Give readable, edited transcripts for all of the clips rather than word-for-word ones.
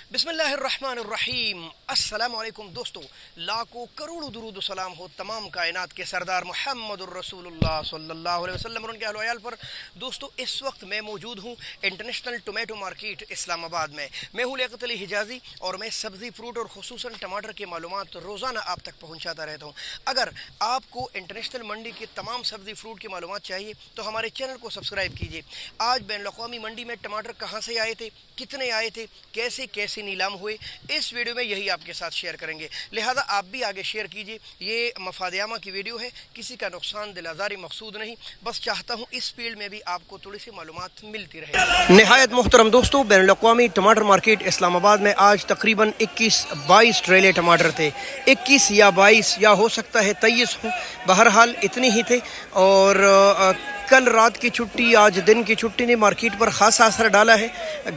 बिस्मिल्लाहिर्रहमानिर्रहीम। अस्सलाम वालेकुम दोस्तों, लाखों करोड़ों दुरूद सलाम हो तमाम कायनात के सरदार मुहम्मदुर रसूलुल्लाह सल्लल्लाहु अलैहि वसल्लम और उनके अहल वयाल पर। दोस्तों, इस वक्त मैं मौजूद हूँ इंटरनेशनल टोमेटो मार्केट इस्लामाबाद में। मैं हूँ लियाकत अली हिजाजी और मैं सब्ज़ी, फ्रूट और खुसूसन टमाटर की मालूमात रोज़ाना आप तक पहुँचाता रहता हूँ। अगर आपको इंटरनेशनल मंडी के तमाम सब्ज़ी फ्रूट की मालूमात चाहिए तो हमारे चैनल को सब्सक्राइब कीजिए। आज बैनुल-अक़वामी मंडी में टमाटर कहाँ से आए थे, कितने आए थे, कैसे कैसे नीलाम हुए, इस वीडियो में यही आपके साथ शेयर करेंगे। लिहाजा आप भी आगे शेयर कीजिए। ये मफादियामा की वीडियो है, किसी का नुकसान दिल आज़ारी मकसूद नहीं, बस चाहता हूँ इस फील्ड में भी आपको थोड़ी सी मालूमात मिलती रहे। निहायत मुहतरम दोस्तों, बैनुल-अक़वामी टमाटर मार्केट इस्लामाबाद में आज तकरीबन 21-22 ट्रेले टमाटर थे। 21 या 22 या हो सकता है 23 हो, बहरहाल इतनी ही थे। और कल रात की छुट्टी, आज दिन की छुट्टी ने मार्केट पर ख़ासा असर डाला है।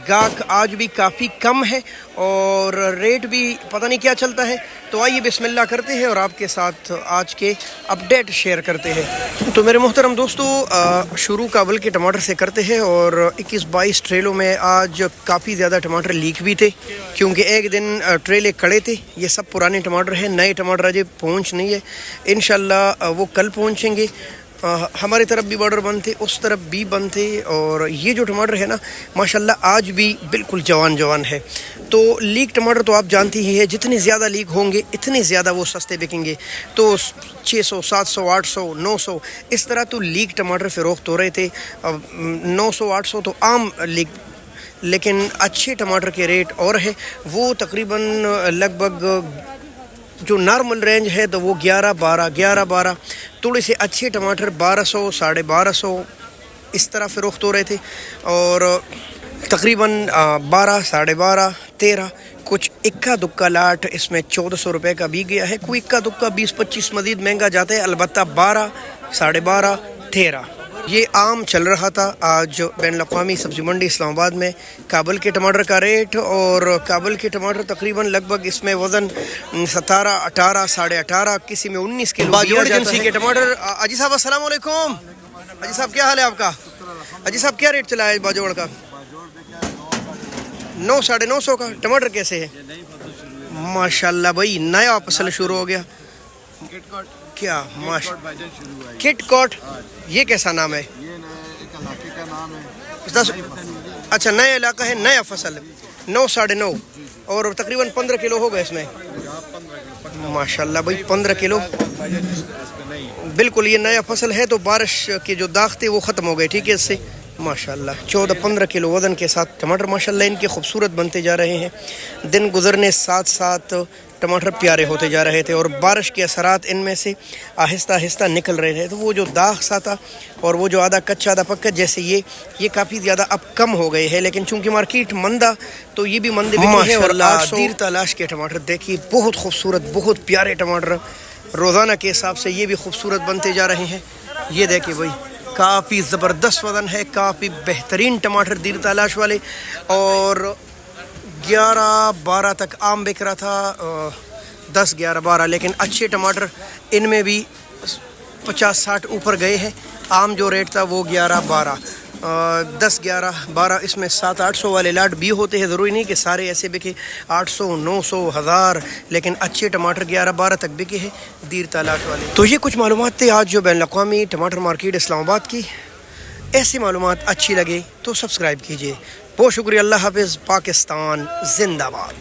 गाहक आज भी काफ़ी कम है और रेट भी पता नहीं क्या चलता है। तो आइए बिस्मिल्लाह करते हैं और आपके साथ आज के अपडेट शेयर करते हैं। तो मेरे मुहतरम दोस्तों, शुरू काबुल के टमाटर से करते हैं। और 21-22 ट्रेलों में आज काफ़ी ज़्यादा टमाटर लीक भी थे, क्योंकि एक दिन ट्रेले कड़े थे। ये सब पुराने टमाटर हैं, नए टमाटर अजय पहुँच नहीं है। इंशाल्लाह वो कल पहुँचेंगे। हमारी तरफ भी बॉर्डर बंद थे, उस तरफ भी बंद थे। और ये जो टमाटर है ना, माशाल्लाह आज भी बिल्कुल जवान है। तो लीक टमाटर तो आप जानती ही है, जितने ज़्यादा लीक होंगे इतने ज़्यादा वो सस्ते बिकेंगे। तो 600, 700, 800, 900 इस तरह तो लीक टमाटर फ़रोख्त हो रहे थे। 900, 800 तो आम लीक, लेकिन अच्छे टमाटर के रेट और है वो तकरीबन लगभग जो नॉर्मल रेंज है तो वो 11-12 थोड़े से अच्छे टमाटर 1200, 1250 इस तरह फ़रोख्त हो रहे थे। और तकरीबन 12, 12.5, 13 कुछ इक्का दुक्का लाट इसमें 1400 रुपये का भी गया है। कोई इक्का दुक्का 20-25 मज़ीद महंगा जाता है, अलबत्ता 12, 12.5, 13 ये आम चल रहा था। आज बैनुल-अक़वामी सब्ज़ी मंडी इस्लामाबाद में काबुल के टमाटर का रेट, और काबुल के टमाटर तकरीबन लगभग इसमें वज़न 17, 18, 18.5, किसी में 19 किलो एजेंसी के टमाटर। अजी साहब अस्सलाम वालेकुम। अजी साहब क्या हाल है आपका? अजी साहब क्या रेट चला है बाजोड़ का? 9, 950 का टमाटर कैसे है? माशाल्लाह भाई, नया फसल शुरू हो गया क्या? माशा किट कॉट, ये कैसा नाम है? ये एक इलाके का नाम है। 10, अच्छा नया इलाका है, नया फसल। 9, 9.5 और तकरीबन 15 किलो होगा इसमें। माशाल्लाह भाई 15 किलो, बिल्कुल ये नया फसल है। तो बारिश के जो दाग थे वो ख़त्म हो गए, ठीक है इससे। माशाल्लाह 14-15 किलो वज़न के साथ टमाटर माशाल्लाह इनके खूबसूरत बनते जा रहे हैं। दिन गुजरने साथ साथ टमाटर प्यारे होते जा रहे थे और बारिश के असरात इनमें से आहिस्ता आहिस्ता निकल रहे थे। तो वो जो दाग सा था और वो जो आधा कच्चा आधा पक्का जैसे ये काफ़ी ज़्यादा अब कम हो गए हैं। लेकिन चूंकि मार्केट मंदा तो ये भी मंदे बिके हैं। और दीर तलाश के टमाटर देखिए, बहुत खूबसूरत, बहुत प्यारे टमाटर रोज़ाना के हिसाब से ये भी खूबसूरत बनते जा रहे हैं। ये देखिए भाई, काफ़ी ज़बरदस्त वज़न है, काफ़ी बेहतरीन टमाटर दीर तलाश वाले। और 11-12 तक आम बिक रहा था, 10, 11, 12, लेकिन अच्छे टमाटर इनमें भी 50-60 ऊपर गए हैं। आम जो रेट था वो 11-12, 10, 11, 12 इसमें 700-800 वाले लाट भी होते हैं। ज़रूरी नहीं कि सारे ऐसे बिके 800, 900, 1000, लेकिन अच्छे टमाटर 11-12 तक बिके हैं दीर तलाश वाले। तो ये कुछ मालूमात थे आज जो बैनुल-अक़वामी टमाटर मार्केट इस्लामाबाद की। ऐसी मालूमात अच्छी लगे तो सब्सक्राइब कीजिए। बहुत शुक्रिया। अल्लाह हाफ़िज़। पाकिस्तान जिंदाबाद।